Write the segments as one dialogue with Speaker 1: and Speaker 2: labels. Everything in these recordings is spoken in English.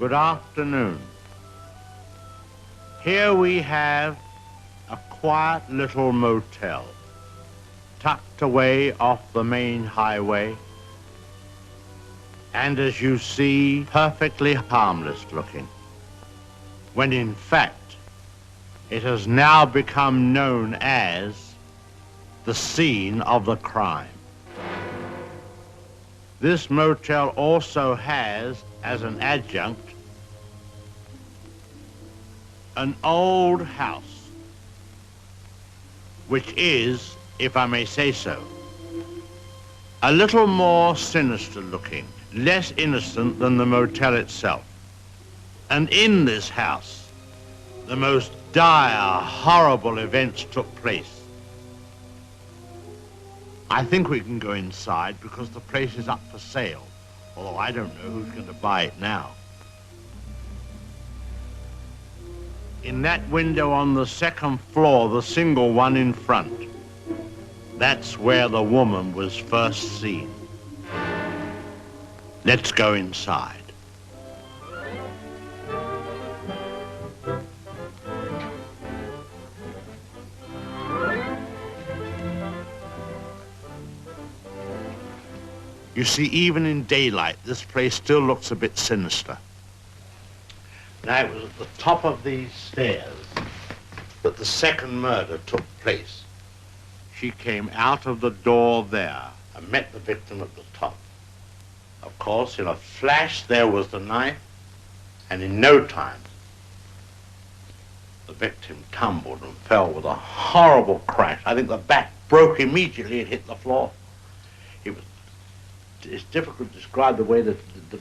Speaker 1: Good afternoon. Here we have a quiet little motel, tucked away off the main highway, and as you see, perfectly harmless looking, when in fact, it has now become known as the scene of the crime. This motel also has, as an adjunct, an old house, which is, if I may say so, a little more sinister looking, less innocent than the motel itself. And in this house, the most dire, horrible events took place. I think we can go inside because the place is up for sale, although I don't know who's going to buy it now. In that window on the second floor, the single one in front, that's where the woman was first seen. Let's go inside. You see, even in daylight, this place still looks a bit sinister. Now, it was at the top of these stairs that the second murder took place. She came out of the door there and met the victim at the top. Of course, in a flash, there was the knife, and in no time, the victim tumbled and fell with a horrible crash. I think the back broke immediately and hit the floor. It's difficult to describe the way that the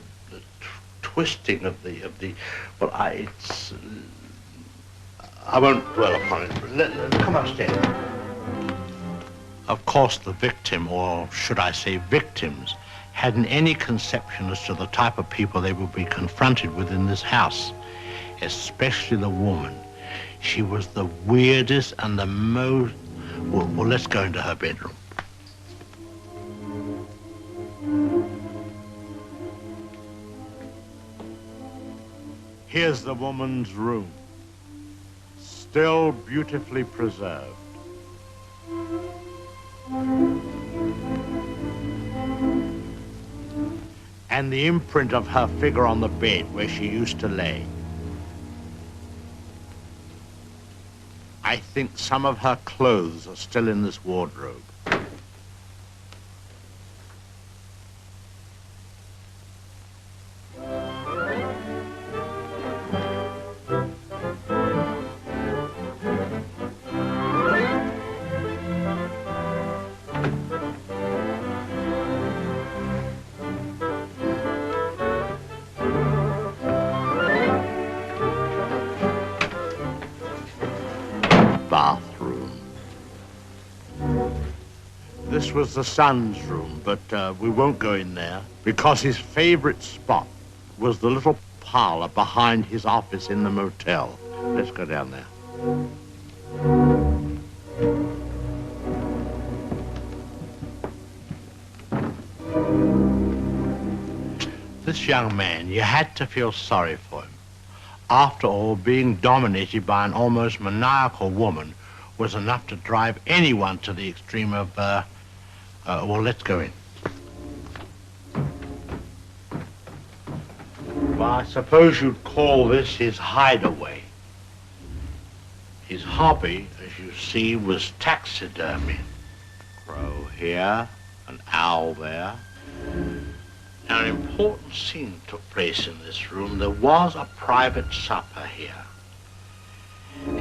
Speaker 1: twisting of the well, I won't dwell upon it. Come upstairs. Of course, the victim, or should I say victims, hadn't any conception as to the type of people they would be confronted with in this house, especially the woman. She was the weirdest and the most... Well, let's go into her bedroom. Here's the woman's room, still beautifully preserved. And the imprint of her figure on the bed where she used to lay. I think some of her clothes are still in this wardrobe. Bathroom. This was the son's room, but we won't go in there because his favorite spot was the little parlor behind his office in the motel. Let's go down there. This young man, you had to feel sorry for him. After all, being dominated by an almost maniacal woman was enough to drive anyone to the extreme of, well, let's go in. Well, I suppose you'd call this his hideaway. His hobby, as you see, was taxidermy. Crow here, an owl there. Now, an important scene took place in this room. There was a private supper here.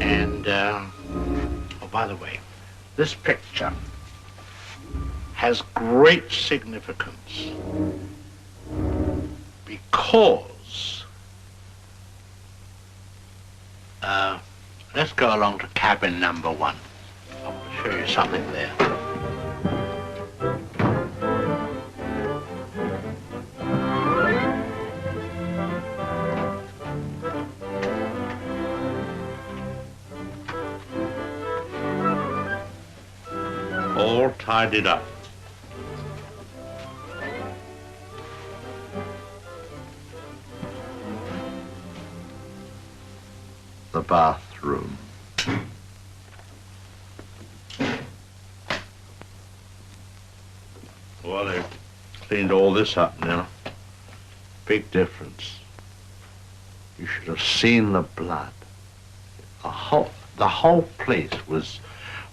Speaker 1: And, oh, by the way, this picture has great significance because, let's go along to cabin number 1. I want to show you something there. All tidied up. bathroom. Well, they've cleaned all this up now. Big difference. You should have seen the blood. The whole place was,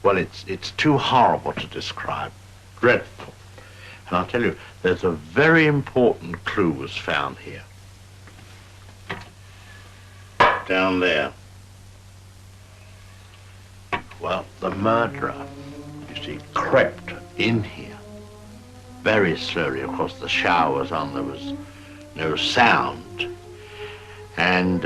Speaker 1: well, it's too horrible to describe. Dreadful. And I'll tell you, there's a very important clue was found here. Down there. Well, the murderer, you see, crept in here very slowly. Of course, the shower was on, there was no sound. And